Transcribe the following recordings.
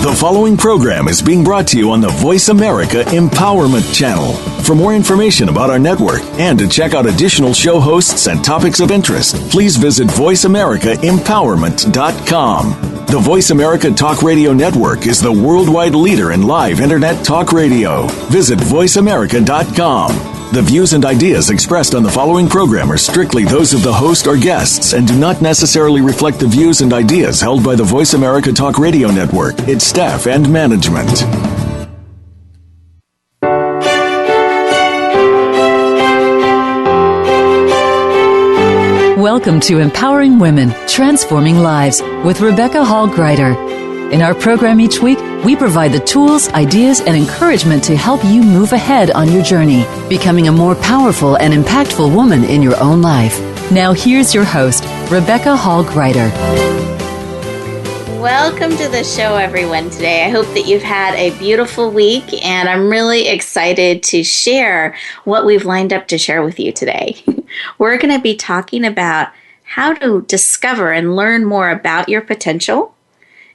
The following program is being brought to you on the Voice America Empowerment Channel. For more information about our network and to check out additional show hosts and topics of interest, please visit voiceamericaempowerment.com. The Voice America Talk Radio Network is the worldwide leader in live Internet talk radio. Visit voiceamerica.com. The views and ideas expressed on the following program are strictly those of the host or guests and do not necessarily reflect the views and ideas held by the Voice America Talk Radio Network, its staff, and management. Welcome to Empowering Women, Transforming Lives with Rebecca Hall Gruyter. In our program each week, we provide the tools, ideas, and encouragement to help you move ahead on your journey, becoming a more powerful and impactful woman in your own life. Now here's your host, Rebecca Hall Gruyter. Welcome to the show, everyone, today. I hope that you've had a beautiful week, and I'm really excited to share what we've lined up to share with you today. We're going to be talking about how to discover and learn more about your potential,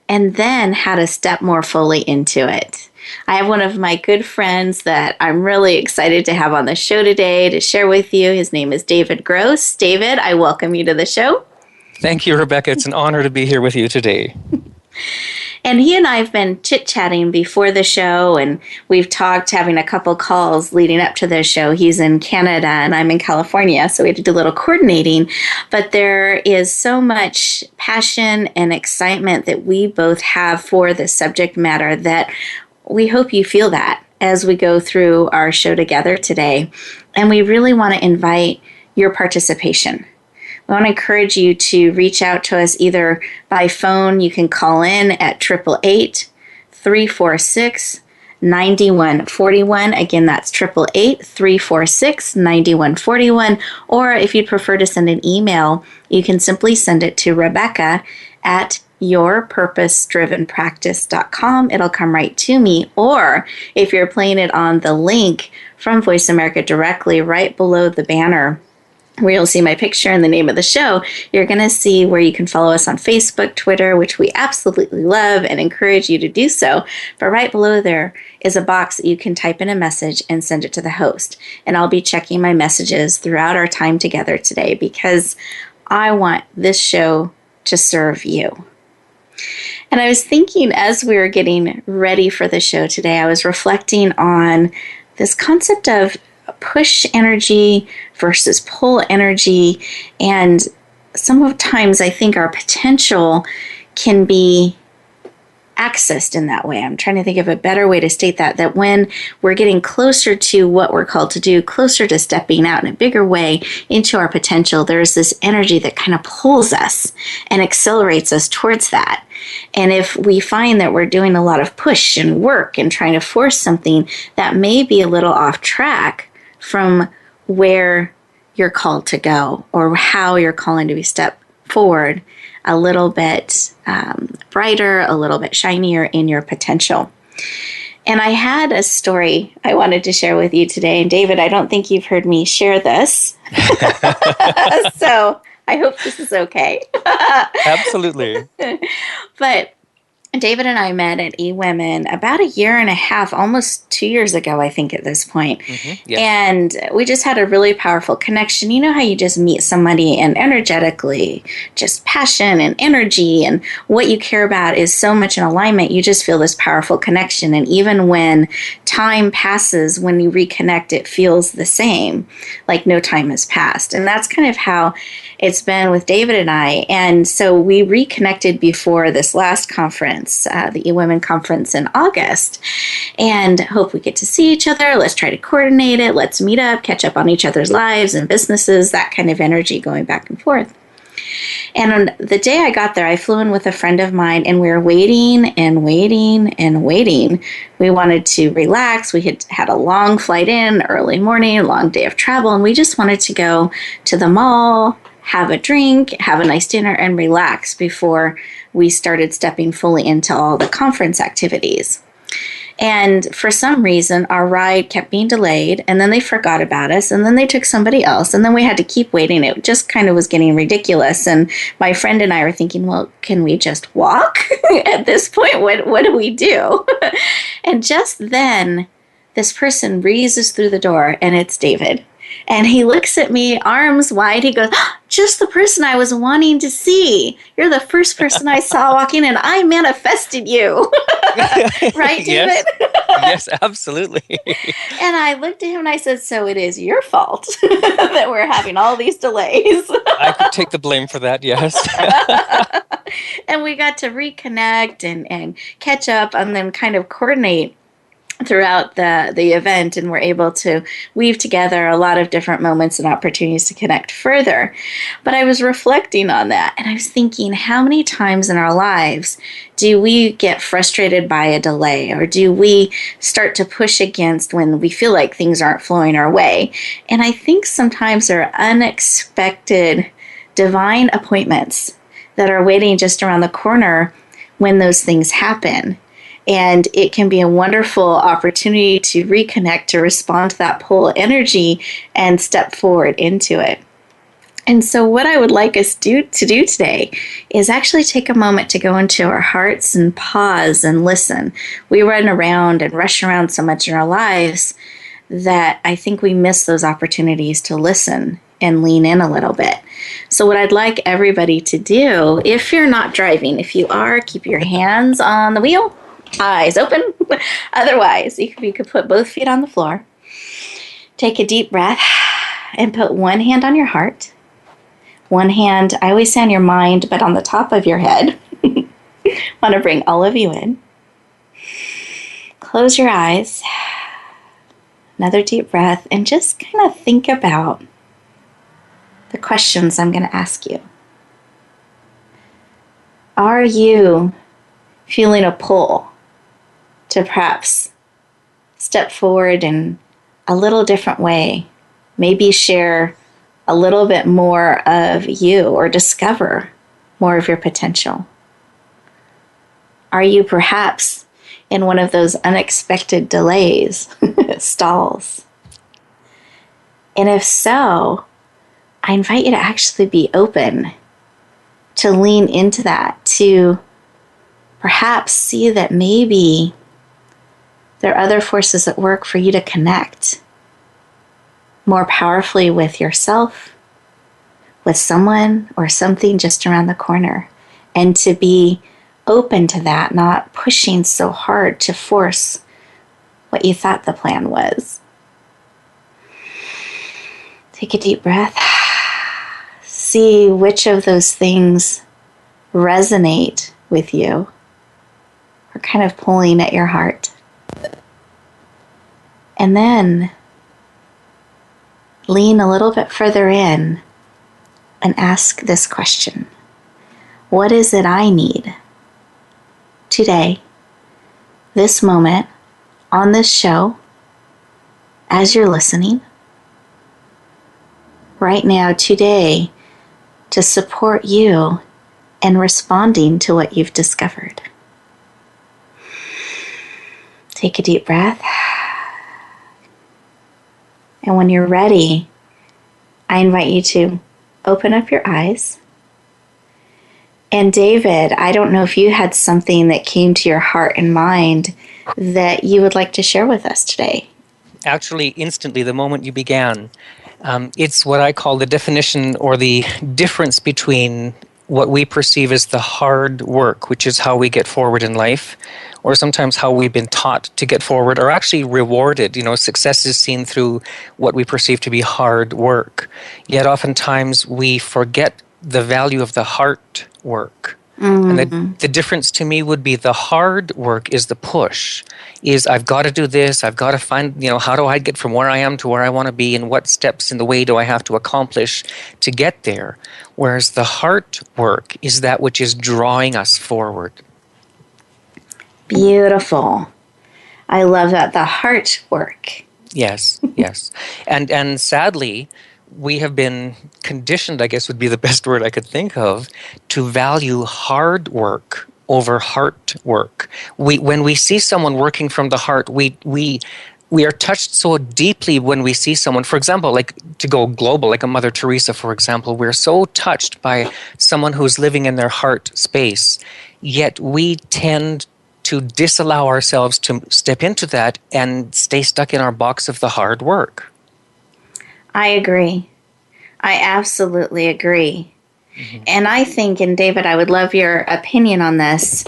and then how to step more fully into it. I have one of my good friends that I'm really excited to have on the show today to share with you. His name is David Gross. David, I welcome you to the show. Thank you, Rebecca. It's an honor to be here with you today. And he and I have been chit-chatting before the show, and we've talked, having a couple calls leading up to the show. He's in Canada, and I'm in California, so we had to do a little coordinating. But there is so much passion and excitement that we both have for the subject matter that we hope you feel that as we go through our show together today. And we really want to invite your participation. I want to encourage you to reach out to us either by phone. You can call in at 888-346-9141. Again, that's 888-346-9141. Or if you'd prefer to send an email, you can simply send it to Rebecca at yourpurposedrivenpractice.com. It'll come right to me. Or if you're playing it on the link from Voice America directly right below the banner, where you'll see my picture and the name of the show, you're going to see where you can follow us on Facebook, Twitter, which we absolutely love and encourage you to do so. But right below there is a box that you can type in a message and send it to the host. And I'll be checking my messages throughout our time together today because I want this show to serve you. And I was thinking as we were getting ready for the show today, I was reflecting on this concept of push energy versus pull energy. And sometimes I think our potential can be accessed in that way. I'm trying to think of a better way to state that when we're getting closer to what we're called to do, closer to stepping out in a bigger way into our potential, there's this energy that kind of pulls us and accelerates us towards that. And if we find that we're doing a lot of push and work and trying to force something, that may be a little off track from where you're called to go or how you're calling to be step forward a little bit brighter, a little bit shinier in your potential. And I had a story I wanted to share with you today. And David, I don't think you've heard me share this. So I hope this is okay. Absolutely. But David and I met at eWomen about a year and a half, almost 2 years ago, I think, at this point. Mm-hmm, yes. And we just had a really powerful connection. You know how you just meet somebody and energetically, just passion and energy and what you care about is so much in alignment. You just feel this powerful connection. And even when time passes, when you reconnect, it feels the same, like no time has passed. And that's kind of how it's been with David and I. And so we reconnected before this last conference, the eWomen conference in August, and hope we get to see each other. Let's try to coordinate it. Let's meet up, catch up on each other's lives and businesses, that kind of energy going back and forth. And on the day I got there, I flew in with a friend of mine, and we were waiting and waiting and waiting. We wanted to relax. We had a long flight in, early morning, a long day of travel, and we just wanted to go to the mall, have a drink, have a nice dinner, and relax before we started stepping fully into all the conference activities. And for some reason, our ride kept being delayed, and then they forgot about us, and then they took somebody else, and then we had to keep waiting. It just kind of was getting ridiculous. And my friend and I were thinking, well, can we just walk at this point? What do we do? And just then, this person breezes through the door, and it's David. And he looks at me, arms wide. He goes, just the person I was wanting to see. You're the first person I saw walking, and I manifested you. Right, David? Yes, absolutely. And I looked at him and I said, so it is your fault that we're having all these delays. I could take the blame for that, yes. And we got to reconnect and catch up and then kind of coordinate throughout the event, and we're able to weave together a lot of different moments and opportunities to connect further. But I was reflecting on that, and I was thinking, how many times in our lives do we get frustrated by a delay, or do we start to push against when we feel like things aren't flowing our way? And I think sometimes there are unexpected divine appointments that are waiting just around the corner when those things happen. And it can be a wonderful opportunity to reconnect, to respond to that pull energy and step forward into it. And so what I would like us to do today is actually take a moment to go into our hearts and pause and listen. We run around and rush around so much in our lives that I think we miss those opportunities to listen and lean in a little bit. So what I'd like everybody to do, if you're not driving, if you are, keep your hands on the wheel, eyes open. Otherwise, you could put both feet on the floor. Take a deep breath and put one hand on your heart. One hand, I always say on your mind, but on the top of your head. Want to bring all of you in. Close your eyes. Another deep breath, and just kind of think about the questions I'm going to ask you. Are you feeling a pull to perhaps step forward in a little different way, maybe share a little bit more of you or discover more of your potential? Are you perhaps in one of those unexpected delays, stalls? And if so, I invite you to actually be open, to lean into that, to perhaps see that maybe there are other forces at work for you to connect more powerfully with yourself, with someone or something just around the corner, and to be open to that, not pushing so hard to force what you thought the plan was. Take a deep breath. See which of those things resonate with you, or kind of pulling at your heart. And then lean a little bit further in and ask this question. What is it I need today, this moment, on this show, as you're listening, right now, today, to support you in responding to what you've discovered? Take a deep breath. And when you're ready, I invite you to open up your eyes. And David, I don't know if you had something that came to your heart and mind that you would like to share with us today. Actually, instantly, the moment you began, it's what I call the definition or the difference between what we perceive as the hard work, which is how we get forward in life, or sometimes how we've been taught to get forward, or actually rewarded. You know, success is seen through what we perceive to be hard work. Yet oftentimes we forget the value of the heart work. Mm-hmm. And the difference to me would be the hard work is the push, is I've got to do this, I've got to find, how do I get from where I am to where I want to be, and what steps in the way do I have to accomplish to get there? Whereas the heart work is that which is drawing us forward. Beautiful. I love that, the heart work. Yes. And sadly, we have been conditioned, I guess would be the best word I could think of, to value hard work over heart work. When we see someone working from the heart, we are touched so deeply when we see someone, for example, like to go global, like a Mother Teresa, for example, we're so touched by someone who's living in their heart space, yet we tend to disallow ourselves to step into that and stay stuck in our box of the hard work. I agree. I absolutely agree. Mm-hmm. And I think, and David, I would love your opinion on this.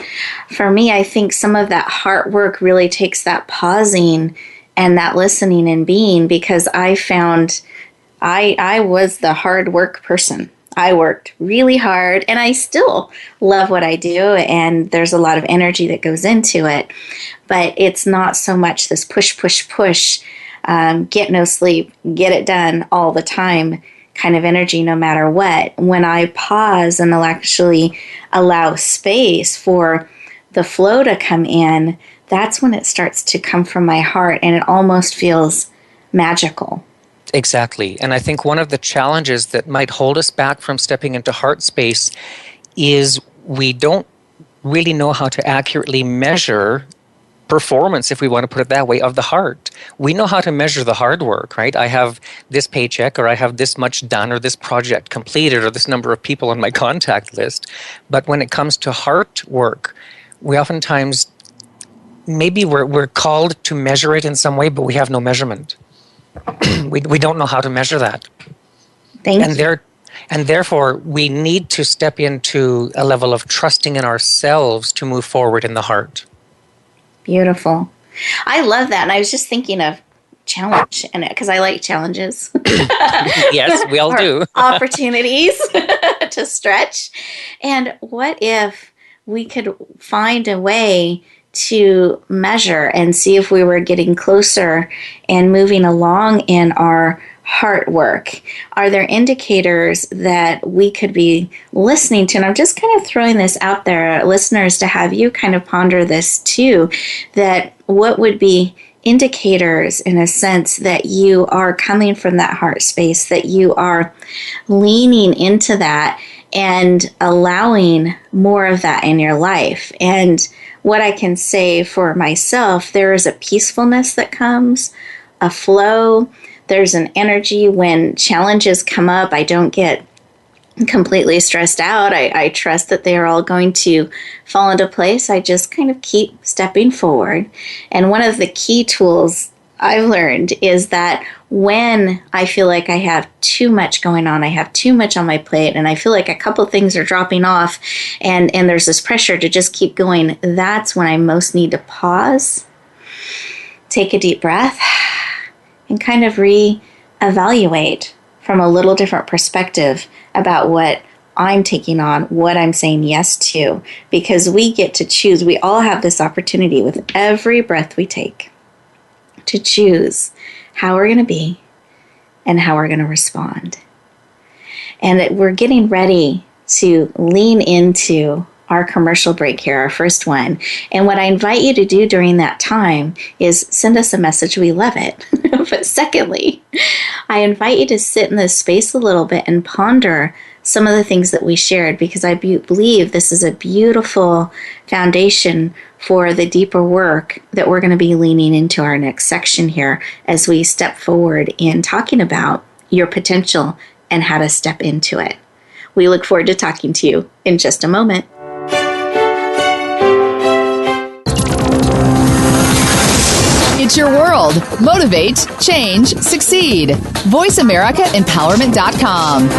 For me, I think some of that heart work really takes that pausing and that listening and being, because I found I was the hard work person. I worked really hard, and I still love what I do, and there's a lot of energy that goes into it. But it's not so much this push, push, push, get no sleep, get it done all the time kind of energy no matter what. When I pause and I'll actually allow space for the flow to come in, that's when it starts to come from my heart, and it almost feels magical. Exactly. And I think one of the challenges that might hold us back from stepping into heart space is we don't really know how to accurately measure performance, if we want to put it that way, of the heart. We know how to measure the hard work, right? I have this paycheck, or I have this much done, or this project completed, or this number of people on my contact list. But when it comes to heart work, we oftentimes, maybe we're called to measure it in some way, but we have no measurement. we don't know how to measure that. Thank you. And therefore, we need to step into a level of trusting in ourselves to move forward in the heart. Beautiful. I love that. And I was just thinking of challenge, and because I like challenges. Yes, we all do. Opportunities to stretch. And what if we could find a way to measure and see if we were getting closer and moving along in our heart work? Are there indicators that we could be listening to? And I'm just kind of throwing this out there, listeners, to have you kind of ponder this too, that what would be indicators in a sense that you are coming from that heart space, that you are leaning into that and allowing more of that in your life. And what I can say for myself, there is a peacefulness that comes, a flow. There's an energy when challenges come up. I don't get completely stressed out. I trust that they are all going to fall into place. I just kind of keep stepping forward. And one of the key tools I've learned is that when I feel like I have too much going on, I have too much on my plate, and I feel like a couple things are dropping off, and there's this pressure to just keep going, that's when I most need to pause, take a deep breath, and kind of reevaluate from a little different perspective about what I'm taking on, what I'm saying yes to, because we get to choose. We all have this opportunity with every breath we take to choose how we're going to be and how we're going to respond. And that we're getting ready to lean into our commercial break here, our first one. And what I invite you to do during that time is send us a message. We love it. But secondly, I invite you to sit in this space a little bit and ponder some of the things that we shared, because I believe this is a beautiful foundation for the deeper work that we're going to be leaning into our next section here as we step forward in talking about your potential and how to step into it. We look forward to talking to you in just a moment. It's your world. Motivate, change, succeed. VoiceAmericaEmpowerment.com.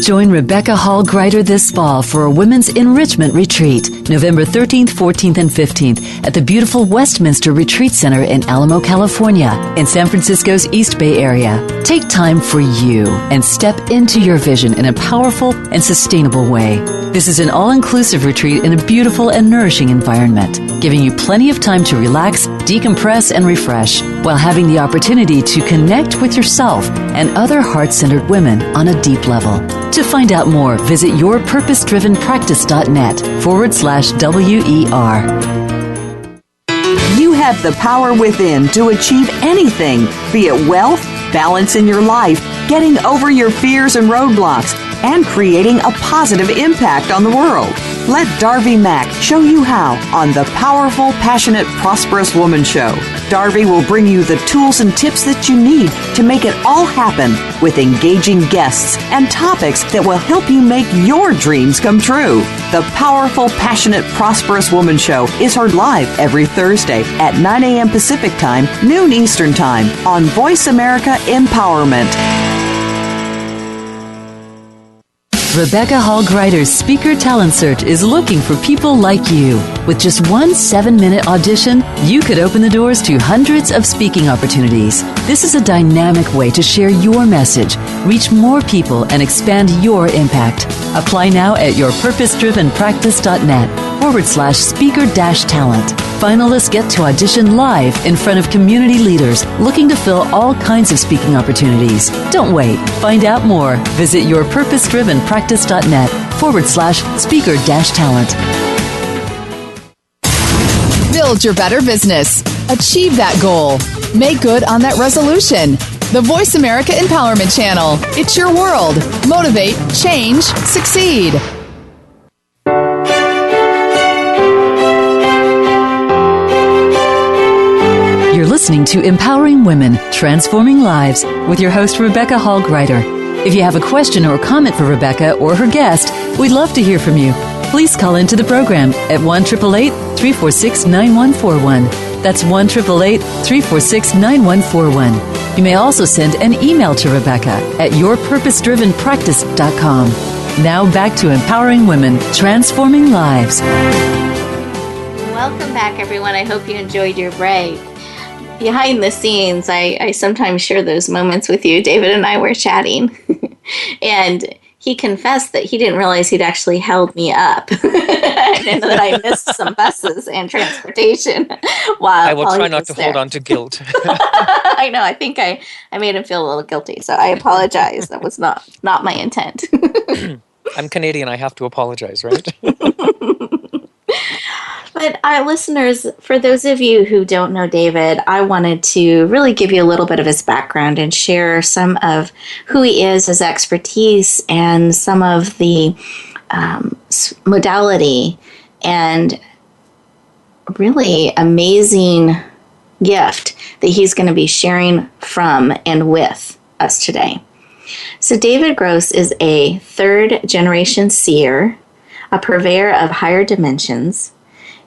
Join Rebecca Hall Gruyter this fall for a Women's Enrichment Retreat, November 13th, 14th, and 15th at the beautiful Westminster Retreat Center in Alamo, California, in San Francisco's East Bay area. Take time for you and step into your vision in a powerful and sustainable way. This is an all-inclusive retreat in a beautiful and nourishing environment, giving you plenty of time to relax, decompress, and refresh, while having the opportunity to connect with yourself and other heart-centered women on a deep level. To find out more, visit yourpurposedrivenpractice.net/WER. You have the power within to achieve anything, be it wealth, balance in your life, getting over your fears and roadblocks, and creating a positive impact on the world. Let Darby Mack show you how on the Powerful, Passionate, Prosperous Woman Show. Darby will bring you the tools and tips that you need to make it all happen with engaging guests and topics that will help you make your dreams come true. The Powerful, Passionate, Prosperous Woman Show is heard live every Thursday at 9 a.m. Pacific Time, noon Eastern Time on Voice America Empowerment. Rebecca Hall Gruyter's Speaker Talent Search is looking for people like you. With just one 7-minute audition, you could open the doors to hundreds of speaking opportunities. This is a dynamic way to share your message, reach more people, and expand your impact. Apply now at yourpurposedrivenpractice.net/speaker-talent. Finalists get to audition live in front of community leaders looking to fill all kinds of speaking opportunities. Don't wait. Find out more. Visit yourpurposedrivenpractice.net/speaker-talent. Build your better business. Achieve that goal. Make good on that resolution. The Voice America Empowerment Channel. It's your world. Motivate, change, succeed. You're listening to Empowering Women, Transforming Lives with your host, Rebecca Hall Gruyter. If you have a question or comment for Rebecca or her guest, we'd love to hear from you. Please call into the program at 1-888-346-9141. That's 1-888-346-9141. You may also send an email to Rebecca at yourpurposedrivenpractice.com. Now back to Empowering Women, Transforming Lives. Welcome back, everyone. I hope you enjoyed your break. Behind the scenes, I sometimes share those moments with you. David and I were chatting, and he confessed that he didn't realize he'd actually held me up and that I missed some buses and transportation. While I will try not to hold on to guilt. I know. I think I made him feel a little guilty, so I apologize. That was not my intent. I'm Canadian. I have to apologize, right? But listeners, for those of you who don't know David, I wanted to really give you a little bit of his background and share some of who he is, his expertise, and some of the modality and really amazing gift that he's going to be sharing from and with us today. So David Gross is a third-generation seer, a purveyor of higher dimensions.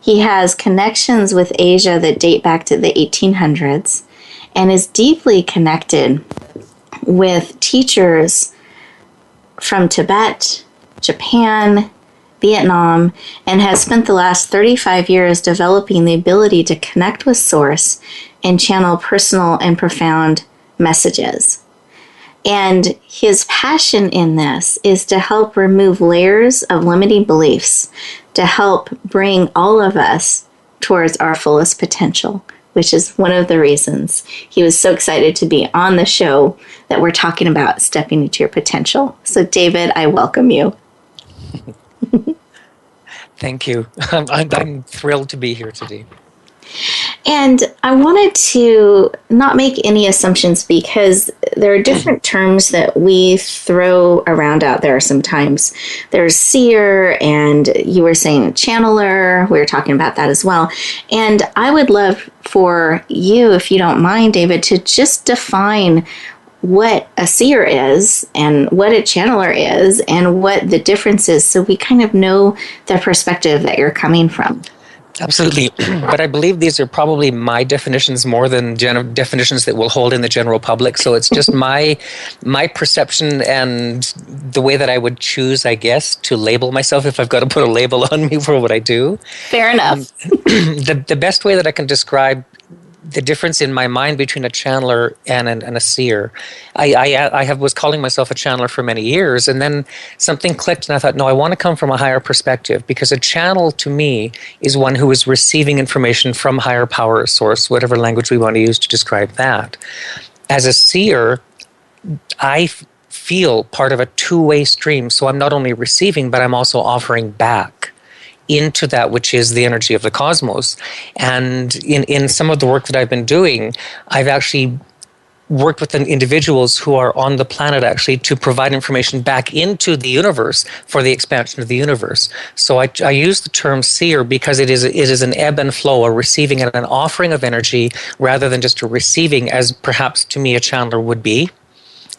He has connections with Asia that date back to the 1800s and is deeply connected with teachers from Tibet, Japan, Vietnam, and has spent the last 35 years developing the ability to connect with Source and channel personal and profound messages. And his passion in this is to help remove layers of limiting beliefs, to help bring all of us towards our fullest potential, which is one of the reasons he was so excited to be on the show that we're talking about stepping into your potential. So, David, I welcome you. Thank you. I'm thrilled to be here today. And I wanted to not make any assumptions because there are different terms that we throw around out there sometimes. There's seer, and you were saying channeler. We were talking about that as well. And I would love for you, if you don't mind, David, to just define what a seer is and what a channeler is and what the difference is so we kind of know the perspective that you're coming from. Absolutely. But I believe these are probably my definitions more than definitions that will hold in the general public. So it's just my perception and the way that I would choose, I guess, to label myself if I've got to put a label on me for what I do. Fair enough. The best way that I can describe the difference in my mind between a channeler and a seer. I was calling myself a channeler for many years, and then something clicked, and I thought, no, I want to come from a higher perspective, because a channel to me is one who is receiving information from higher power source, whatever language we want to use to describe that. As a seer, I feel part of a two-way stream, so I'm not only receiving, but I'm also offering back into that which is the energy of the cosmos. And in some of the work that I've been doing, I've actually worked with individuals who are on the planet actually to provide information back into the universe for the expansion of the universe. So I use the term seer because it is an ebb and flow, a receiving and an offering of energy rather than just a receiving, as perhaps to me a channeler would be,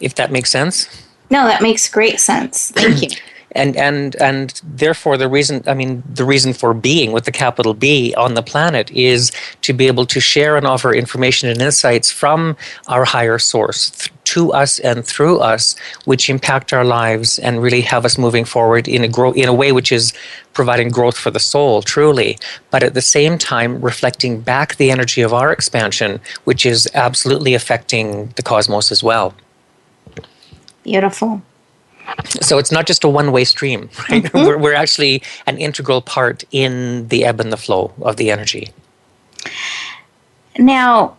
if that makes sense. No, that makes great sense. Thank you. And therefore the reason for being with the capital B on the planet is to be able to share and offer information and insights from our higher source to us and through us, which impact our lives and really have us moving forward in a way which is providing growth for the soul, truly, but at the same time reflecting back the energy of our expansion, which is absolutely affecting the cosmos as well. Beautiful. So it's not just a one-way stream, right? Mm-hmm. We're actually an integral part in the ebb and the flow of the energy. Now,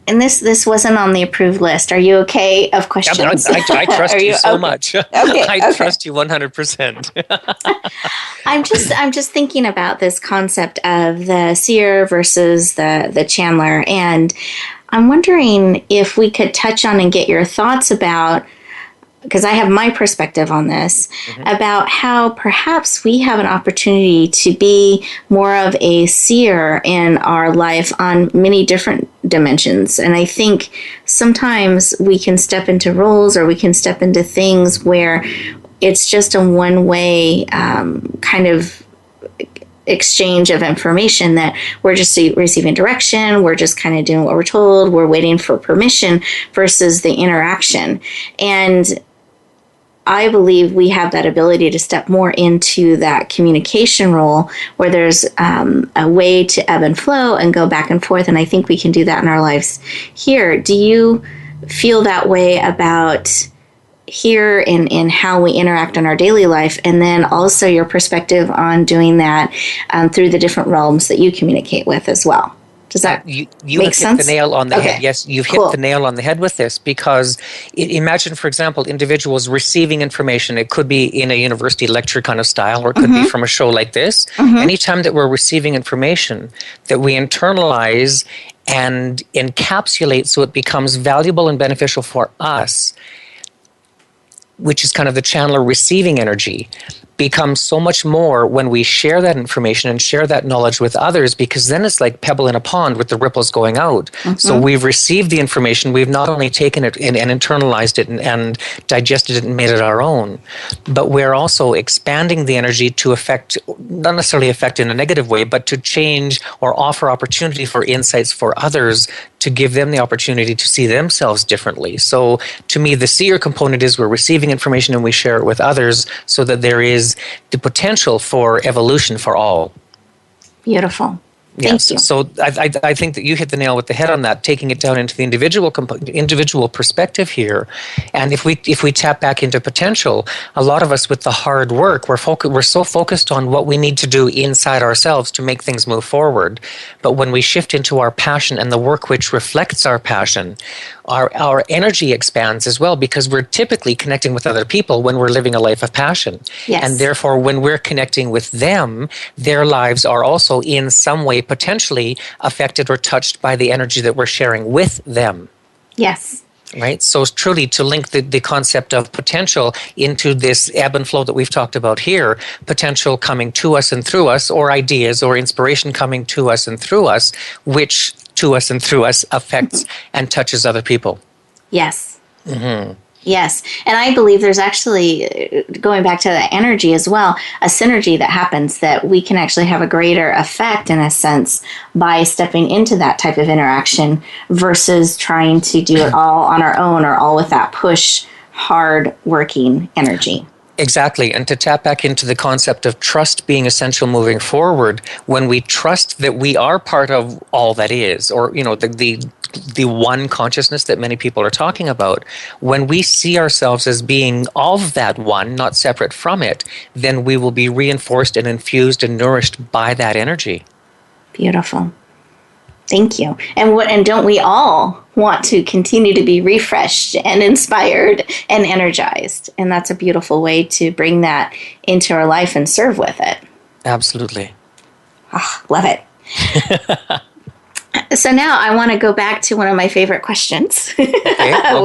and this wasn't on the approved list. Are you okay of questions? I trust you so much. Okay, I trust you 100%. I'm just thinking about this concept of the seer versus the channeler, and I'm wondering if we could touch on and get your thoughts about, because I have my perspective on this, about how perhaps we have an opportunity to be more of a seer in our life on many different dimensions. And I think sometimes we can step into roles or we can step into things where it's just a one-way kind of exchange of information, that we're just receiving direction, we're just kind of doing what we're told, we're waiting for permission versus the interaction. And I believe we have that ability to step more into that communication role where there's a way to ebb and flow and go back and forth. And I think we can do that in our lives here. Do you feel that way about here in how we interact in our daily life? And then also your perspective on doing that through the different realms that you communicate with as well. Does that you make sense? Hit the nail on the head. Yes, you've hit the nail on the head with this, because imagine, for example, individuals receiving information. It could be in a university lecture kind of style, or it could be from a show like this. Anytime that we're receiving information that we internalize and encapsulate so it becomes valuable and beneficial for us, which is kind of the channeler receiving energy, becomes so much more when we share that information and share that knowledge with others, because then it's like pebble in a pond with the ripples going out. So we've received the information, we've not only taken it and internalized it and digested it and made it our own, but we're also expanding the energy to affect, not necessarily affect in a negative way, but to change or offer opportunity for insights for others, to give them the opportunity to see themselves differently. So to me, the seer component is we're receiving information and we share it with others so that there is the potential for evolution for all. Beautiful. Thank you. So I think that you hit the nail with the head on that, taking it down into the individual perspective here. And if we tap back into potential, a lot of us with the hard work, we're so focused on what we need to do inside ourselves to make things move forward. But when we shift into our passion and the work which reflects our passion, our energy expands as well, because we're typically connecting with other people when we're living a life of passion. Yes. And therefore, when we're connecting with them, their lives are also in some way potentially affected or touched by the energy that we're sharing with them. Yes. Right? So truly to link the concept of potential into this ebb and flow that we've talked about here, potential coming to us and through us, or ideas or inspiration coming to us and through us, which to us and through us affects and touches other people. Yes. Yes. And I believe there's actually, going back to the energy as well, a synergy that happens that we can actually have a greater effect, in a sense, by stepping into that type of interaction versus trying to do it all on our own or all with that push, hard working energy. Exactly. And to tap back into the concept of trust being essential moving forward, when we trust that we are part of all that is, or, you know, the one consciousness that many people are talking about, when we see ourselves as being of that one, not separate from it, then we will be reinforced and infused and nourished by that energy. Beautiful. Thank you. And don't we all want to continue to be refreshed and inspired and energized? And that's a beautiful way to bring that into our life and serve with it. Absolutely. Oh, love it. So now I want to go back to one of my favorite questions with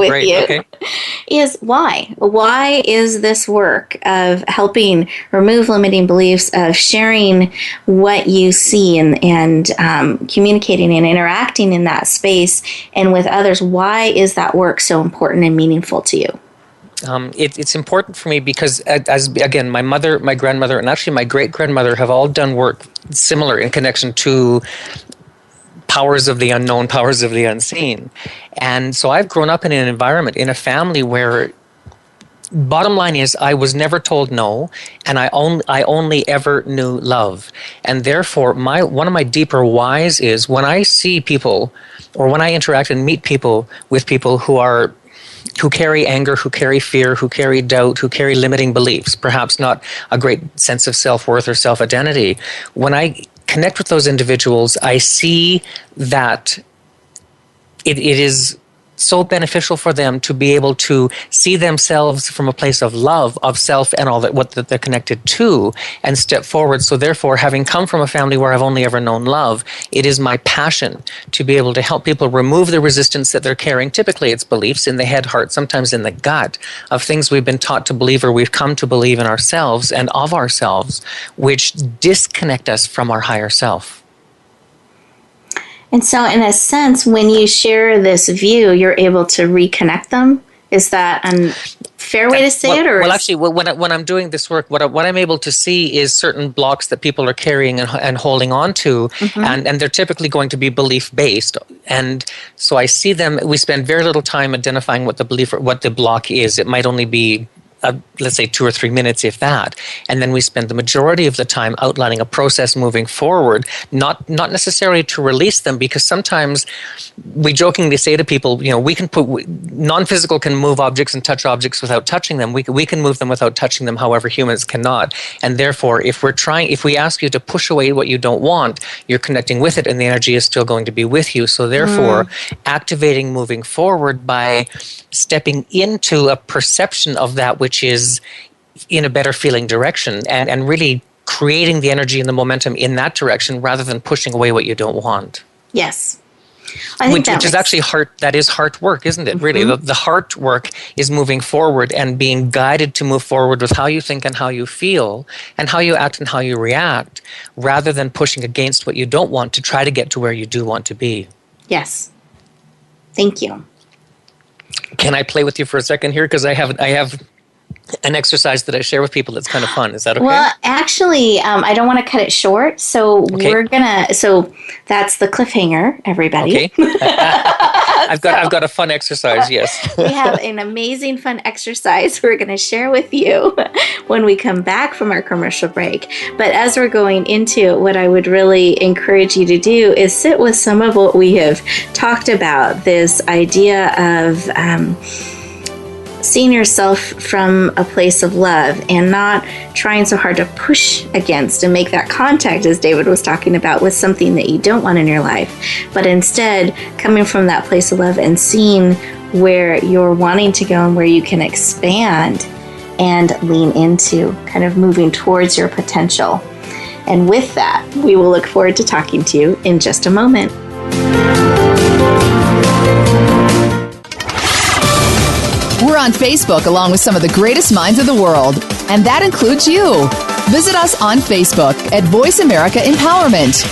great. you. Okay. Is why? Why is this work of helping remove limiting beliefs, of sharing what you see and communicating and interacting in that space and with others, why is that work so important and meaningful to you? It's important for me because, again, my mother, my grandmother, and actually my great-grandmother have all done work similar in connection to powers of the unknown, powers of the unseen. And so I've grown up in an environment, in a family where, bottom line is, I was never told no, and I only ever knew love. And therefore, one of my deeper whys is when I see people, or when I interact and meet people with people who carry anger, who carry fear, who carry doubt, who carry limiting beliefs, perhaps not a great sense of self-worth or self-identity. When I connect with those individuals, I see that it is so beneficial for them to be able to see themselves from a place of love, of self, and all that what that they're connected to, and step forward. So therefore, having come from a family where I've only ever known love, it is my passion to be able to help people remove the resistance that they're carrying. Typically, it's beliefs in the head, heart, sometimes in the gut, of things we've been taught to believe or we've come to believe in ourselves and of ourselves, which disconnect us from our higher self. And so, in a sense, when you share this view, you're able to reconnect them. Is that a fair way to say it? Or well, actually, when I'm doing this work, what I'm able to see is certain blocks that people are carrying and holding on to, and they're typically going to be belief-based. And so I see them. We spend very little time identifying what the belief or what the block is. It might only be let's say 2 or 3 minutes, if that. And then we spend the majority of the time outlining a process moving forward, not necessarily to release them, because sometimes we jokingly say to people, we can non-physical can move objects and touch objects without touching them. We can move them without touching them, however humans cannot. And therefore, if we ask you to push away what you don't want, you're connecting with it and the energy is still going to be with you. So therefore, activating moving forward by stepping into a perception of that which is in a better feeling direction, and really creating the energy and the momentum in that direction rather than pushing away what you don't want. Yes. Which is actually heart work, isn't it? Really, the heart work is moving forward and being guided to move forward with how you think and how you feel and how you act and how you react, rather than pushing against what you don't want to try to get to where you do want to be. Yes. Thank you. Can I play with you for a second here? Because I have an exercise that I share with people that's kind of fun. Is that okay? Well, actually, I don't want to cut it short. So so that's the cliffhanger, everybody. Okay. I've got a fun exercise, yes. We have an amazing fun exercise we're going to share with you when we come back from our commercial break. But as we're going into it, what I would really encourage you to do is sit with some of what we have talked about, this idea of seeing yourself from a place of love and not trying so hard to push against and make that contact, as David was talking about, with something that you don't want in your life, but instead coming from that place of love and seeing where you're wanting to go and where you can expand and lean into, kind of moving towards your potential. And with that, we will look forward to talking to you in just a moment. We're on Facebook along with some of the greatest minds of the world, and that includes you. Visit us on Facebook at Voice America Empowerment.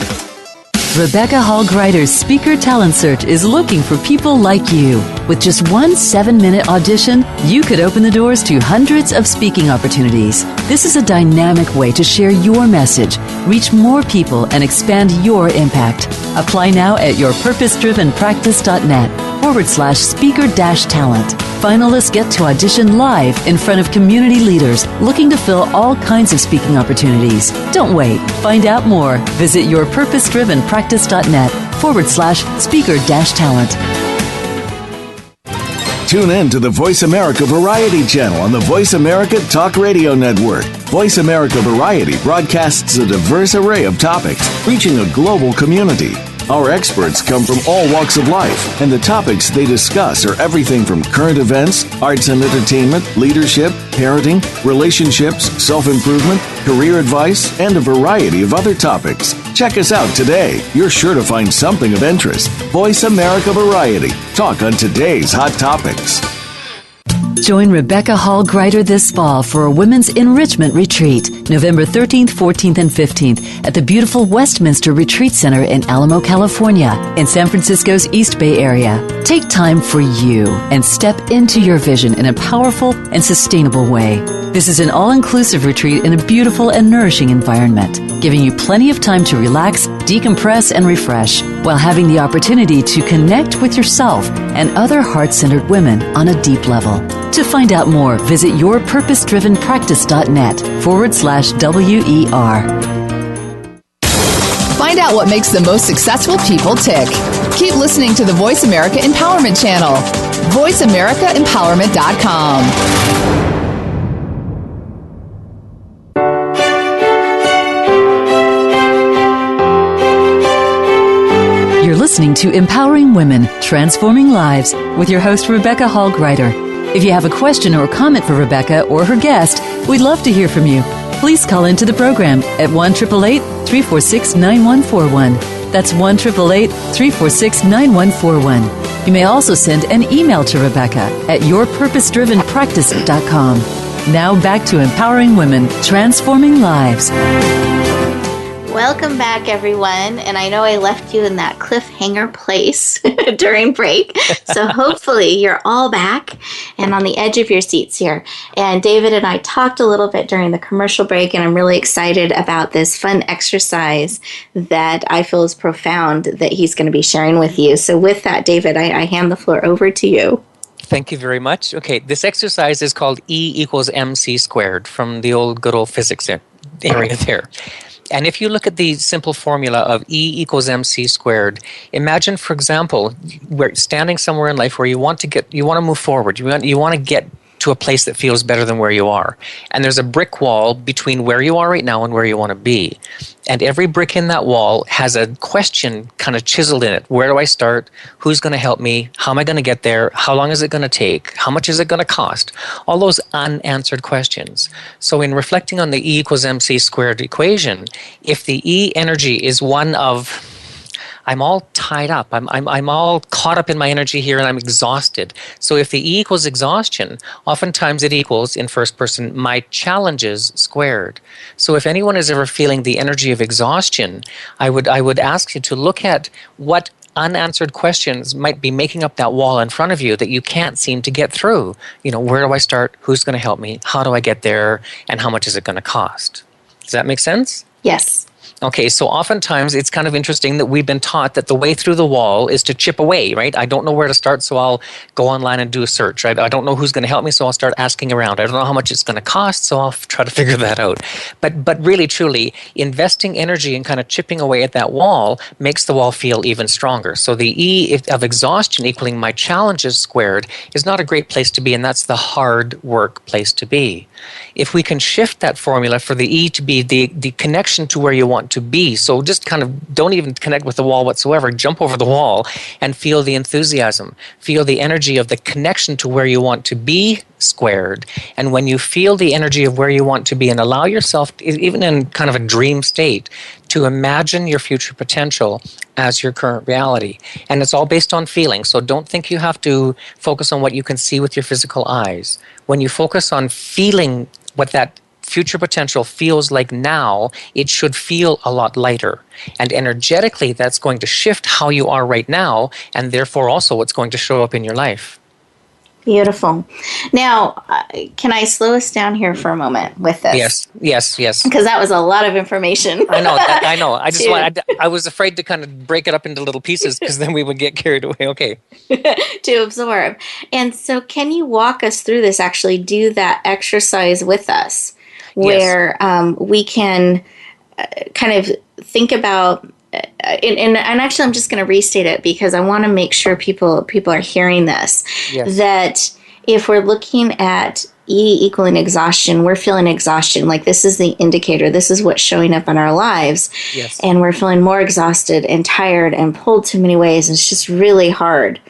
Rebecca Hall Gruyter's Speaker Talent Search is looking for people like you. With just one 7-minute audition, you could open the doors to hundreds of speaking opportunities. This is a dynamic way to share your message, reach more people, and expand your impact. Apply now at yourpurposedrivenpractice.net/speaker-talent. Finalists get to audition live in front of community leaders looking to fill all kinds of speaking opportunities. Don't wait. Find out more. Visit yourpurposedrivenpractice.net/speaker-talent. Tune in to the Voice America Variety channel on the Voice America Talk Radio Network. Voice America Variety broadcasts a diverse array of topics, reaching a global community. Our experts come from all walks of life, and the topics they discuss are everything from current events, arts and entertainment, leadership, parenting, relationships, self-improvement, career advice, and a variety of other topics. Check us out today. You're sure to find something of interest. Voice America Variety. Talk on today's hot topics. Join Rebecca Hall Gruyter this fall for a Women's Enrichment Retreat, November 13th, 14th, and 15th at the beautiful Westminster Retreat Center in Alamo, California, in San Francisco's East Bay area. Take time for you and step into your vision in a powerful and sustainable way. This is an all-inclusive retreat in a beautiful and nourishing environment, giving you plenty of time to relax, decompress, and refresh, while having the opportunity to connect with yourself and other heart-centered women on a deep level. To find out more, visit yourpurposedrivenpractice.net/WER. Find out what makes the most successful people tick. Keep listening to the Voice America Empowerment Channel. VoiceAmericaEmpowerment.com. You're listening to Empowering Women, Transforming Lives with your host, Rebecca Hall Gruyter. If you have a question or comment for Rebecca or her guest, we'd love to hear from you. Please call into the program at 1-888-346-9141. That's 1-888-346-9141. You may also send an email to Rebecca at yourpurposedrivenpractice.com. Now back to Empowering Women, Transforming Lives. Welcome back, everyone. And I know I left you in that cliffhanger place during break. So hopefully you're all back and on the edge of your seats here. And David and I talked a little bit during the commercial break, and I'm really excited about this fun exercise that I feel is profound that he's going to be sharing with you. So with that, David, I hand the floor over to you. Thank you very much. Okay, this exercise is called E equals MC squared from the old good old physics area there. And if you look at the simple formula of E equals MC squared, imagine, for example, we're standing somewhere in life where you want to move forward. You want to get to a place that feels better than where you are. And there's a brick wall between where you are right now and where you want to be. And every brick in that wall has a question kind of chiseled in it. Where do I start? Who's going to help me? How am I going to get there? How long is it going to take? How much is it going to cost? All those unanswered questions. So in reflecting on the E equals MC squared equation, if the E energy is one of I'm all tied up. I'm all caught up in my energy here and I'm exhausted. So if the E equals exhaustion, oftentimes it equals, in first person, my challenges squared. So if anyone is ever feeling the energy of exhaustion, I would ask you to look at what unanswered questions might be making up that wall in front of you that you can't seem to get through. Where do I start? Who's going to help me? How do I get there? And how much is it going to cost? Does that make sense? Yes. Okay, so oftentimes it's kind of interesting that we've been taught that the way through the wall is to chip away, right? I don't know where to start, so I'll go online and do a search, right? I don't know who's going to help me, so I'll start asking around. I don't know how much it's going to cost, so I'll try to figure that out. But really, truly, investing energy and kind of chipping away at that wall makes the wall feel even stronger. So the E of exhaustion equaling my challenges squared is not a great place to be, and that's the hard work place to be. If we can shift that formula for the E to be the connection to where you want to be, so just kind of don't even connect with the wall whatsoever, jump over the wall and feel the enthusiasm, feel the energy of the connection to where you want to be squared. And when you feel the energy of where you want to be and allow yourself, even in kind of a dream state, to imagine your future potential as your current reality. And it's all based on feeling. So don't think you have to focus on what you can see with your physical eyes. When you focus on feeling what that future potential feels like now, it should feel a lot lighter. And energetically, that's going to shift how you are right now, and therefore also what's going to show up in your life. Beautiful. Now, can I slow us down here for a moment with this? Yes. Because that was a lot of information. I know. I was afraid to kind of break it up into little pieces because then we would get carried away. Okay. To absorb. And so can you walk us through this, actually do that exercise with us where we can kind of think about and actually, I'm just going to restate it because I want to make sure people are hearing this. Yes. That if we're looking at equaling exhaustion, we're feeling exhaustion. Like this is the indicator. This is what's showing up in our lives. Yes. And we're feeling more exhausted and tired and pulled too many ways. And it's just really hard.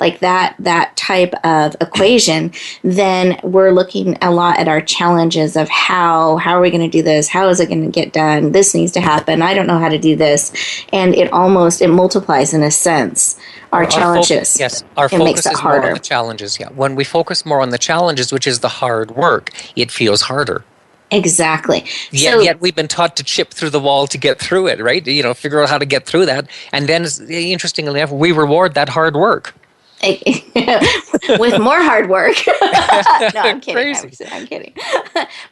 Like that type of equation, then we're looking a lot at our challenges of how are we going to do this? How is it going to get done? This needs to happen. I don't know how to do this. And it multiplies in a sense our challenges. Our focus makes it is harder. more on the challenges. Yeah. When we focus more on the challenges, which is the hard work, it feels harder. Exactly. Yet we've been taught to chip through the wall to get through it, right? Figure out how to get through that. And then, interestingly enough, we reward that hard work. With more hard work. No, I'm kidding. Crazy. I'm kidding.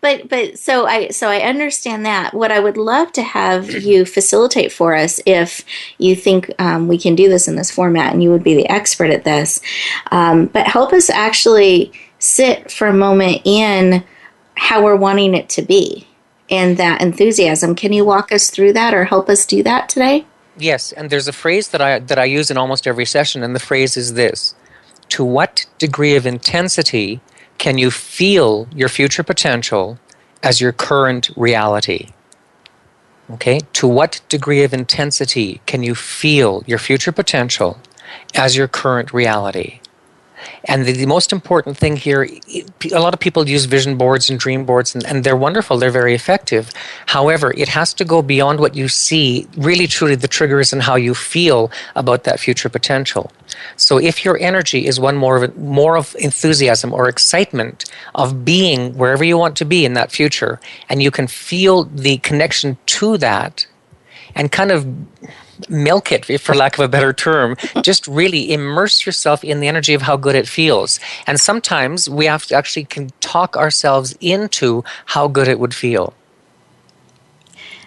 But so I understand that. What I would love to have you facilitate for us, if you think we can do this in this format, and you would be the expert at this, but help us actually sit for a moment in how we're wanting it to be and that enthusiasm. Can you walk us through that or help us do that today? Yes, and there's a phrase that I use in almost every session, and the phrase is this: to what degree of intensity can you feel your future potential as your current reality? Okay? To what degree of intensity can you feel your future potential as your current reality? And the most important thing here, a lot of people use vision boards and dream boards, and they're wonderful, they're very effective. However, it has to go beyond what you see. Really, truly, the trigger is in how you feel about that future potential. So if your energy is one more of enthusiasm or excitement of being wherever you want to be in that future, and you can feel the connection to that, and kind of milk it, for lack of a better term, just really immerse yourself in the energy of how good it feels. And sometimes we have to actually can talk ourselves into how good it would feel.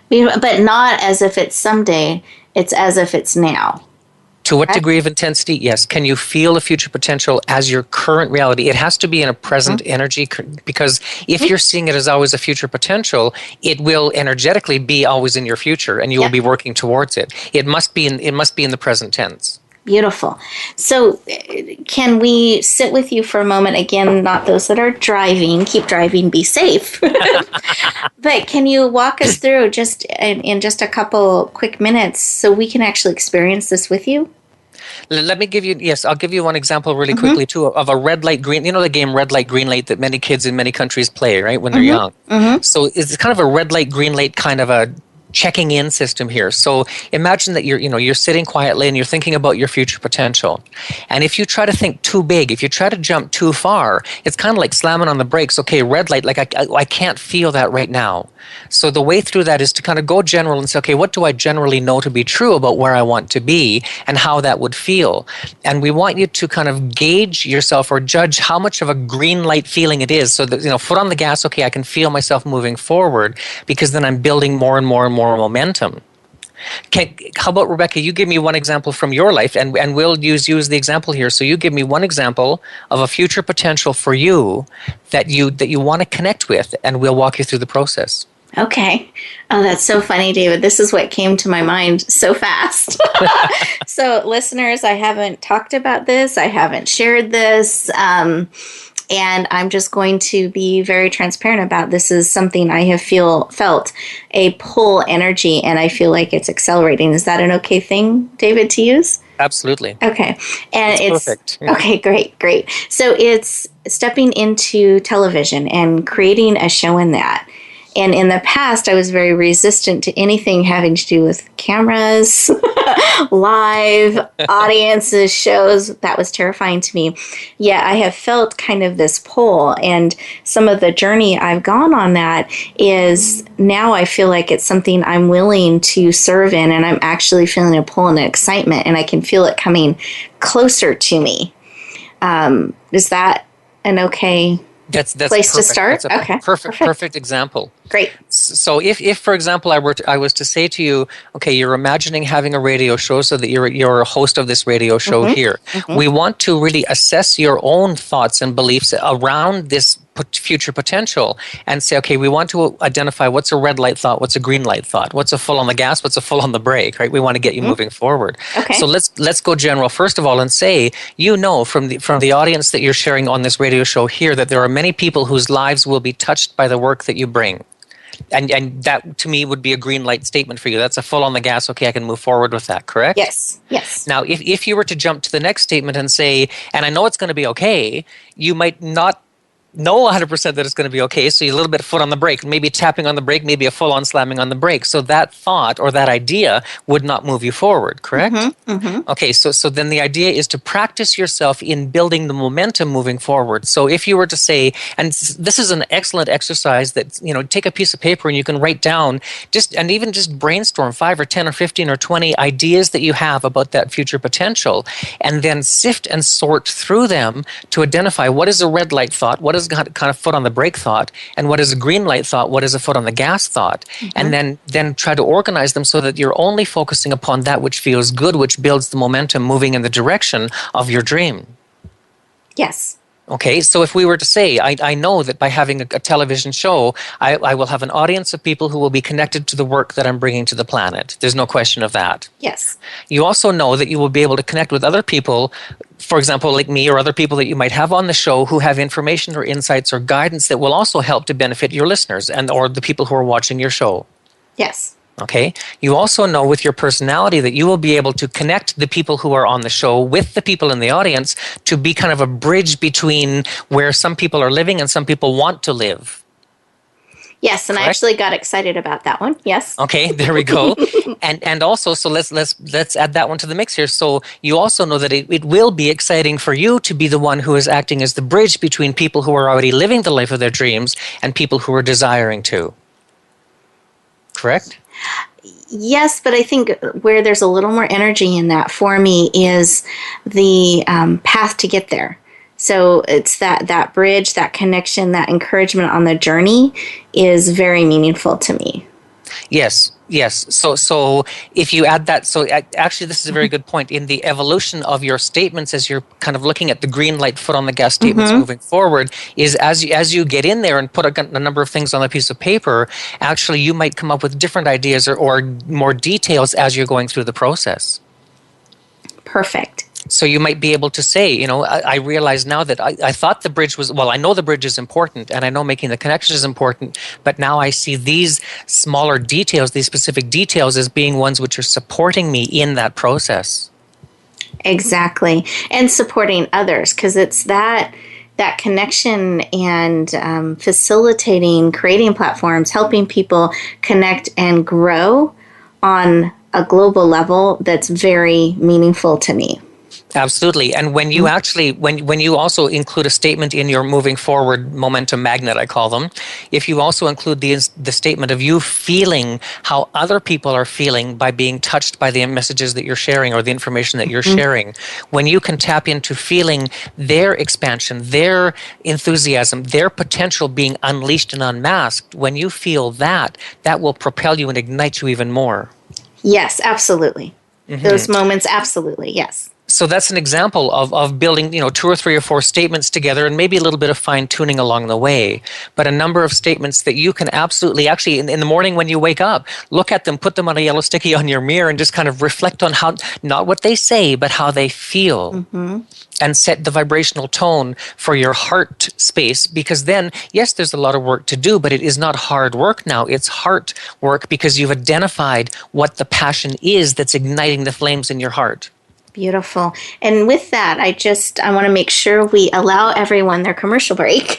But not as if it's someday, it's as if it's now. To what degree of intensity? Yes. Can you feel a future potential as your current reality? It has to be in a present energy, because if you're seeing it as always a future potential, it will energetically be always in your future, and you will be working towards it. It must be in the present tense. Beautiful. So can we sit with you for a moment? Again, not those that are driving. Keep driving, be safe. But can you walk us through just in just a couple quick minutes so we can actually experience this with you? Let me give you, I'll give you one example really quickly too of a red light, green, the game red light, green light that many kids in many countries play, right, when they're young. So it's kind of a red light, green light kind of a checking in system here. So imagine that you're sitting quietly and you're thinking about your future potential. And if you try to think too big, if you try to jump too far, it's kind of like slamming on the brakes. Okay, red light, like I can't feel that right now. So the way through that is to kind of go general and say, okay, what do I generally know to be true about where I want to be and how that would feel? And we want you to kind of gauge yourself or judge how much of a green light feeling it is. So that, foot on the gas, okay, I can feel myself moving forward, because then I'm building more and more and more momentum. How about, Rebecca, you give me one example from your life, and we'll use the example here. So you give me one example of a future potential for you that you want to connect with, and we'll walk you through the process. Okay. Oh, that's so funny, David. This is what came to my mind so fast. So, listeners, I haven't talked about this. I haven't shared this. And I'm just going to be very transparent about this. Is something I have felt a pull energy, and I feel like it's accelerating. Is that an okay thing, David, to use? Absolutely. Okay. And it's perfect. Yeah. Okay, great. So it's stepping into television and creating a show in that. And in the past, I was very resistant to anything having to do with cameras, live audiences, shows. That was terrifying to me. Yet I have felt kind of this pull, and some of the journey I've gone on that is now I feel like it's something I'm willing to serve in, and I'm actually feeling a pull and an excitement, and I can feel it coming closer to me. Is that an okay that's place perfect. to start? That's a Okay. perfect example. Great. So if for example, I was to say to you, okay, you're imagining having a radio show so that you're a host of this radio show here. We want to really assess your own thoughts and beliefs around this future potential and say, okay, we want to identify what's a red light thought, what's a green light thought, what's a full on the gas, what's a full on the brake, right? We want to get you moving forward. Okay. So let's go general first of all and say, from the audience that you're sharing on this radio show here, that there are many people whose lives will be touched by the work that you bring. And that, to me, would be a green light statement for you. That's a full on the gas. Okay, I can move forward with that, correct? Yes. Now, if you were to jump to the next statement and say, and I know it's going to be okay, you might not know 100% that it's going to be okay, so you're a little bit foot on the brake, maybe tapping on the brake, maybe a full-on slamming on the brake. So that thought or that idea would not move you forward, correct? Okay, so then the idea is to practice yourself in building the momentum moving forward. So if you were to say, and this is an excellent exercise that, take a piece of paper and you can write down, even just brainstorm 5 or 10 or 15 or 20 ideas that you have about that future potential, and then sift and sort through them to identify what is a red light thought, what is kind of foot on the brake thought, and what is a green light thought, what is a foot on the gas thought, and then try to organize them so that you're only focusing upon that which feels good, which builds the momentum moving in the direction of your dream. Yes. Okay, so if we were to say, I know that by having a television show, I will have an audience of people who will be connected to the work that I'm bringing to the planet. There's no question of that. Yes. You also know that you will be able to connect with other people, for example, like me or other people that you might have on the show who have information or insights or guidance that will also help to benefit your listeners or the people who are watching your show. Yes. Okay. You also know with your personality that you will be able to connect the people who are on the show with the people in the audience to be kind of a bridge between where some people are living and some people want to live. Yes, and correct? I actually got excited about that one. Yes. Okay, there we go. and also, so let's add that one to the mix here. So you also know that it will be exciting for you to be the one who is acting as the bridge between people who are already living the life of their dreams and people who are desiring to. Correct? Yes, but I think where there's a little more energy in that for me is the path to get there. So it's that bridge, that connection, that encouragement on the journey is very meaningful to me. Yes. So if you add that, so actually this is a very good point. In the evolution of your statements, as you're kind of looking at the green light foot on the gas statements moving forward, is as you get in there and put a number of things on a piece of paper, actually you might come up with different ideas or more details as you're going through the process. Perfect. So you might be able to say, I realize now that I thought the bridge was, I know the bridge is important and I know making the connection is important, but now I see these smaller details, these specific details as being ones which are supporting me in that process. Exactly. And supporting others, because it's that connection and facilitating, creating platforms, helping people connect and grow on a global level that's very meaningful to me. Absolutely. And when you actually, when you also include a statement in your moving forward momentum magnet, I call them, if you also include the statement of you feeling how other people are feeling by being touched by the messages that you're sharing or the information that you're sharing, when you can tap into feeling their expansion, their enthusiasm, their potential being unleashed and unmasked, when you feel that will propel you and ignite you even more. Yes, absolutely. Those moments, absolutely, yes. So that's an example of building, 2 or 3 or 4 statements together and maybe a little bit of fine tuning along the way. But a number of statements that you can absolutely, actually in the morning when you wake up, look at them, put them on a yellow sticky on your mirror and just kind of reflect on how, not what they say, but how they feel. And set the vibrational tone for your heart space, because then, yes, there's a lot of work to do, but it is not hard work now. It's heart work because you've identified what the passion is that's igniting the flames in your heart. Beautiful. And with that, I want to make sure we allow everyone their commercial break.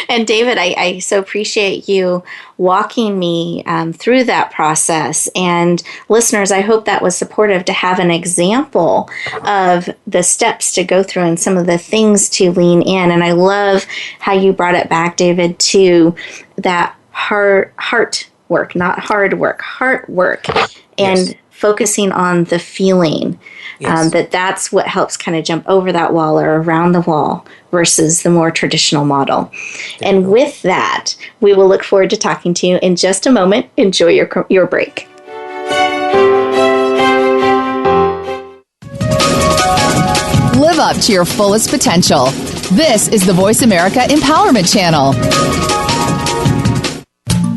And David, I so appreciate you walking me through that process. And listeners, I hope that was supportive to have an example of the steps to go through and some of the things to lean in. And I love how you brought it back, David, to that heart work, not hard work, heart work. and focusing on the feeling. That's what helps kind of jump over that wall or around the wall versus the more traditional model. And with that, we will look forward to talking to you in just a moment. Enjoy your break. Live up to your fullest potential. This is the Voice America Empowerment Channel.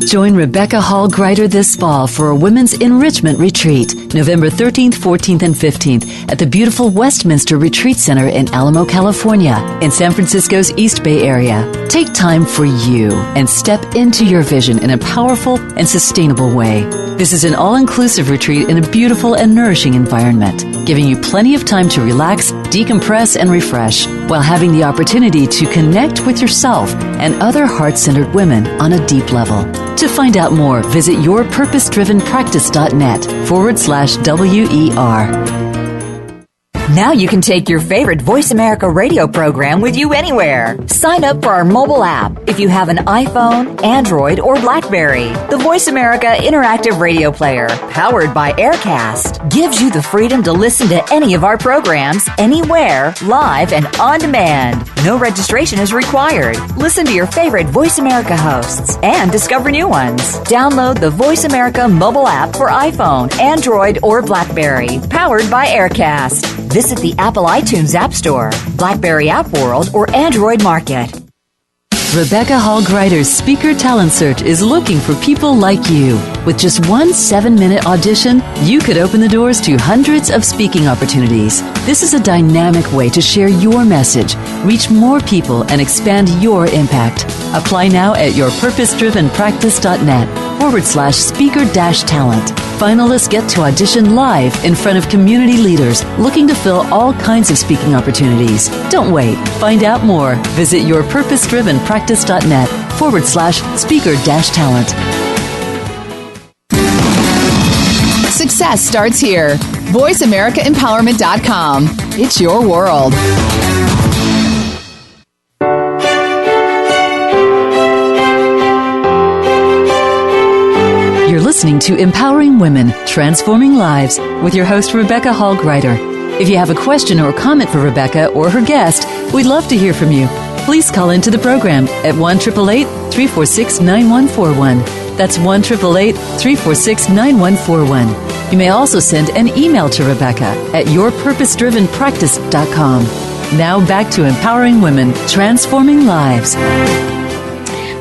Join Rebecca Hall Gruyter this fall for a Women's Enrichment Retreat, November 13th, 14th, and 15th at the beautiful Westminster Retreat Center in Alamo, California, in San Francisco's East Bay area. Take time for you and step into your vision in a powerful and sustainable way. This is an all-inclusive retreat in a beautiful and nourishing environment, giving you plenty of time to relax, decompress, and refresh, while having the opportunity to connect with yourself and other heart-centered women on a deep level. To find out more, visit yourpurposedrivenpractice.net/WER. Now you can take your favorite Voice America radio program with you anywhere. Sign up for our mobile app if you have an iPhone, Android, or BlackBerry. The Voice America Interactive Radio Player, powered by Aircast, gives you the freedom to listen to any of our programs, anywhere, live and on demand. No registration is required. Listen to your favorite Voice America hosts and discover new ones. Download the Voice America mobile app for iPhone, Android, or BlackBerry, powered by Aircast. Visit the Apple iTunes App Store, BlackBerry App World, or Android Market. Rebecca Hall Gruyter's Speaker Talent Search is looking for people like you. With just one 7-minute audition, you could open the doors to hundreds of speaking opportunities. This is a dynamic way to share your message, reach more people, and expand your impact. Apply now at yourpurposedrivenpractice.net/speaker-talent. Finalists get to audition live in front of community leaders looking to fill all kinds of speaking opportunities. Don't wait. Find out more. Visit yourpurposedrivenpractice.net/speaker-talent. Success starts here. VoiceAmericaEmpowerment.com. It's your world. You're listening to Empowering Women, Transforming Lives with your host, Rebecca Hall Gruyter. If you have a question or comment for Rebecca or her guest, we'd love to hear from you. Please call into the program at 1-888-346-9141. That's 1-888-346-9141. You may also send an email to Rebecca at yourpurposedrivenpractice.com. Now back to Empowering Women, Transforming Lives.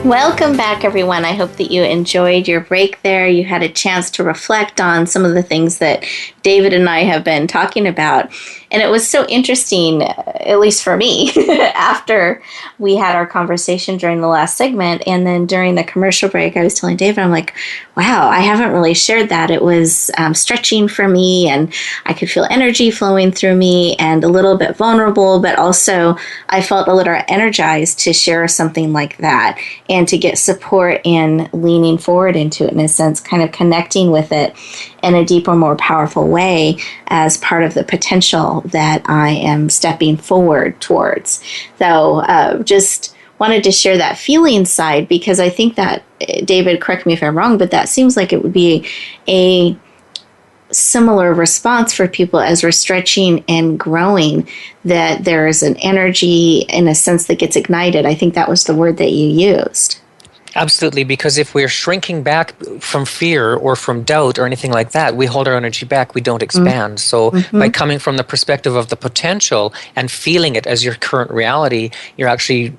Welcome back, everyone. I hope that you enjoyed your break there. You had a chance to reflect on some of the things that David and I have been talking about. And it was so interesting, at least for me, after we had our conversation during the last segment. And then during the commercial break, I was telling David, I'm like, wow, I haven't really shared that. It was stretching for me, and I could feel energy flowing through me and a little bit vulnerable, but also I felt a little energized to share something like that and to get support in leaning forward into it, in a sense, kind of connecting with it in a deeper, more powerful way as part of the potential that I am stepping forward towards. So just wanted to share that feeling side, because I think that, David, correct me if I'm wrong, but that seems like it would be a similar response for people as we're stretching and growing, that there is an energy in a sense that gets ignited. I think that was the word that you used. Absolutely, because if we're shrinking back from fear or from doubt or anything like that, we hold our energy back, we don't expand. So by coming from the perspective of the potential and feeling it as your current reality, you're actually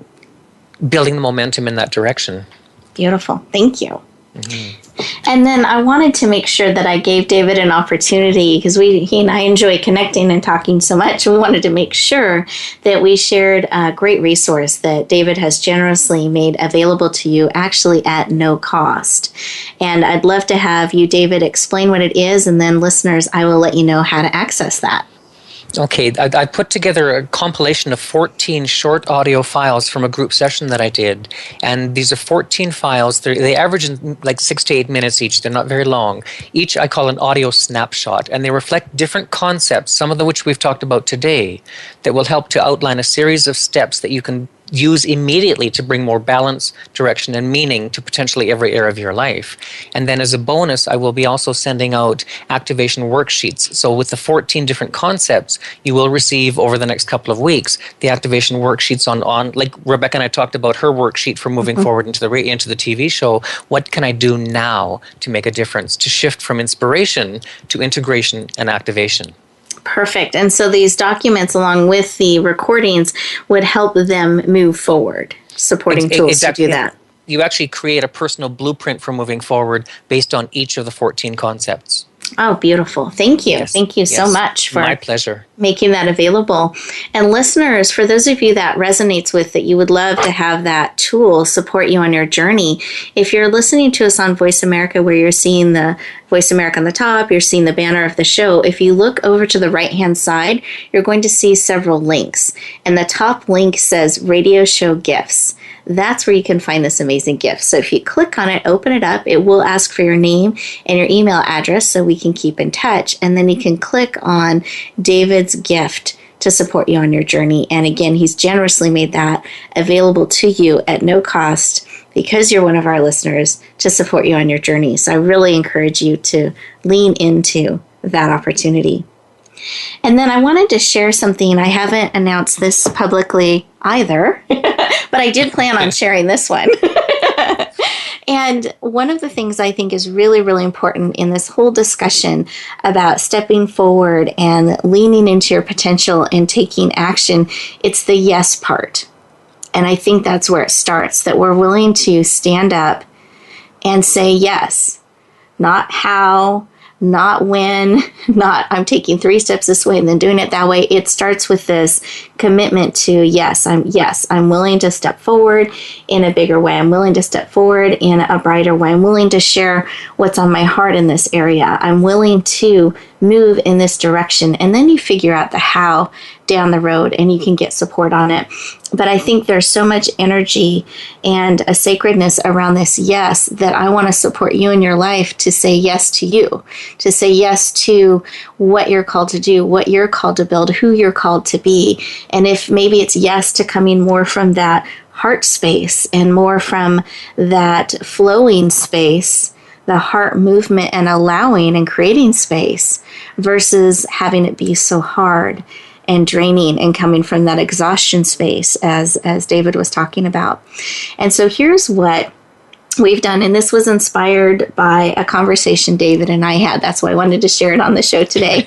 building the momentum in that direction. Beautiful. Thank you. And then I wanted to make sure that I gave David an opportunity, because he and I enjoy connecting and talking so much. We wanted to make sure that we shared a great resource that David has generously made available to you, actually at no cost. And I'd love to have you, David, explain what it is, and then listeners, I will let you know how to access that. Okay, I put together a compilation of 14 short audio files from a group session that I did. And these are 14 files. They average in like 6 to 8 minutes each. They're not very long. Each I call an audio snapshot. And they reflect different concepts, some of which we've talked about today, that will help to outline a series of steps that you can use immediately to bring more balance, direction, and meaning to potentially every area of your life. And then as a bonus, I will be also sending out activation worksheets. So with the 14 different concepts, you will receive over the next couple of weeks the activation worksheets on like Rebecca and I talked about her worksheet for moving forward into the TV show. What can I do now to make a difference, to shift from inspiration to integration and activation? Perfect. And so these documents, along with the recordings, would help them move forward, supporting tools to do that. You actually create a personal blueprint for moving forward based on each of the 14 concepts. Oh, beautiful. Thank you. Yes. Thank you so much for my pleasure. Making that available. And listeners, for those of you that resonates with that, you would love to have that tool support you on your journey. If you're listening to us on Voice America, where you're seeing the Voice America on the top, you're seeing the banner of the show. If you look over to the right-hand side, you're going to see several links. And the top link says Radio Show Gifts. That's where you can find this amazing gift. So if you click on it, open it up, it will ask for your name and your email address so we can keep in touch. And then you can click on David's gift to support you on your journey. And again, he's generously made that available to you at no cost because you're one of our listeners to support you on your journey. So I really encourage you to lean into that opportunity. And then I wanted to share something. I haven't announced this publicly either, but I did plan on sharing this one. And one of the things I think is really, really important in this whole discussion about stepping forward and leaning into your potential and taking action, it's the yes part. And I think that's where it starts, that we're willing to stand up and say yes, not how, not when, not I'm taking 3 steps this way and then doing it that way. It starts with this commitment to yes, I'm willing to step forward in a bigger way. I'm willing to step forward in a brighter way. I'm willing to share what's on my heart in this area. I'm willing to move in this direction. And then you figure out the how down the road and you can get support on it. But I think there's so much energy and a sacredness around this yes that I want to support you in your life to say yes to you, to say yes to what you're called to do, what you're called to build, who you're called to be. And if maybe it's yes to coming more from that heart space and more from that flowing space, the heart movement and allowing and creating space versus having it be so hard and draining and coming from that exhaustion space as David was talking about. And so here's what we've done, and this was inspired by a conversation David and I had. That's why I wanted to share it on the show today.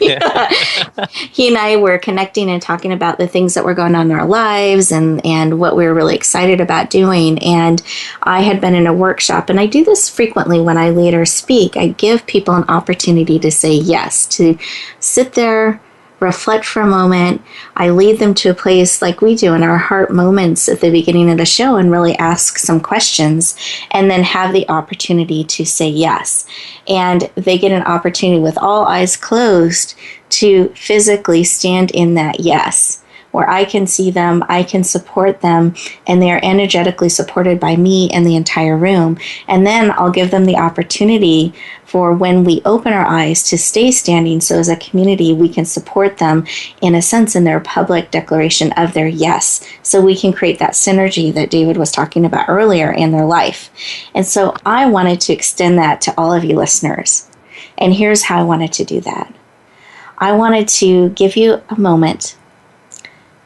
He and I were connecting and talking about the things that were going on in our lives and what we were really excited about doing. And I had been in a workshop, and I do this frequently when I lead or speak. I give people an opportunity to say yes, to sit there, reflect for a moment. I lead them to a place like we do in our heart moments at the beginning of the show and really ask some questions and then have the opportunity to say yes. And they get an opportunity with all eyes closed to physically stand in that yes, where I can see them, I can support them, and they are energetically supported by me and the entire room. And then I'll give them the opportunity for when we open our eyes to stay standing, so as a community we can support them in a sense in their public declaration of their yes, so we can create that synergy that David was talking about earlier in their life. And so I wanted to extend that to all of you listeners. And here's how I wanted to do that. I wanted to give you a moment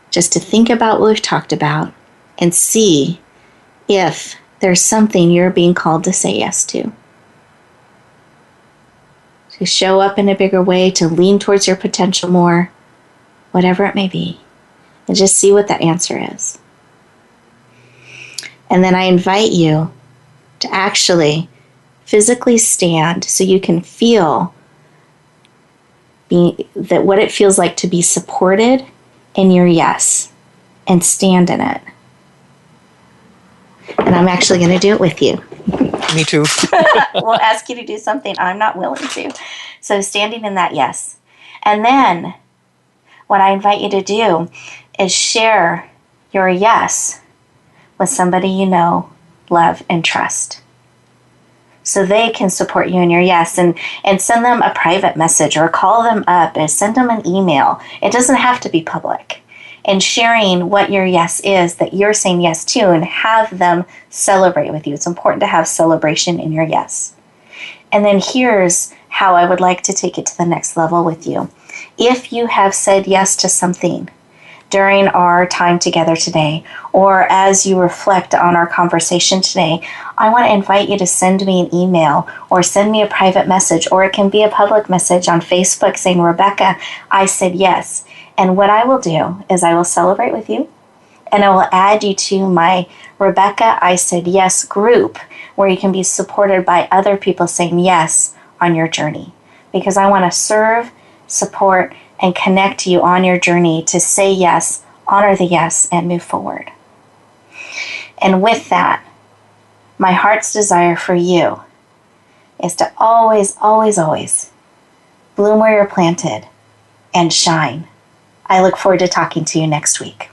just to think about what we've talked about and see if there's something you're being called to say yes to show up in a bigger way, to lean towards your potential more, whatever it may be, and just see what that answer is. And then I invite you to actually physically stand so you can feel that what it feels like to be supported in your yes, and stand in it. And I'm actually going to do it with you. Me too. We'll ask you to do something I'm not willing to. So standing in that yes. And then what I invite you to do is share your yes with somebody you know, love, and trust, so they can support you in your yes, and send them a private message or call them up and send them an email. It doesn't have to be public. and sharing what your yes is that you're saying yes to, and have them celebrate with you. It's important to have celebration in your yes. And then here's how I would like to take it to the next level with you. If you have said yes to something during our time together today, or as you reflect on our conversation today, I want to invite you to send me an email or send me a private message, or it can be a public message on Facebook saying, Rebecca, I said yes. And what I will do is I will celebrate with you, and I will add you to my Rebecca, I said yes group, where you can be supported by other people saying yes on your journey. Because I want to serve, support, and connect you on your journey to say yes, honor the yes, and move forward. And with that, my heart's desire for you is to always, always, always bloom where you're planted and shine. I look forward to talking to you next week.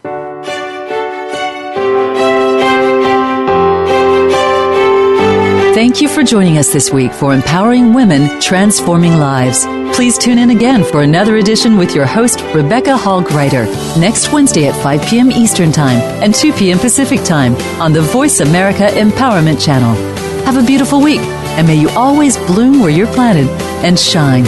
Thank you for joining us this week for Empowering Women, Transforming Lives. Please tune in again for another edition with your host, Rebecca Hall Gruyter, next Wednesday at 5 p.m. Eastern Time and 2 p.m. Pacific Time on the Voice America Empowerment Channel. Have a beautiful week, and may you always bloom where you're planted and shine.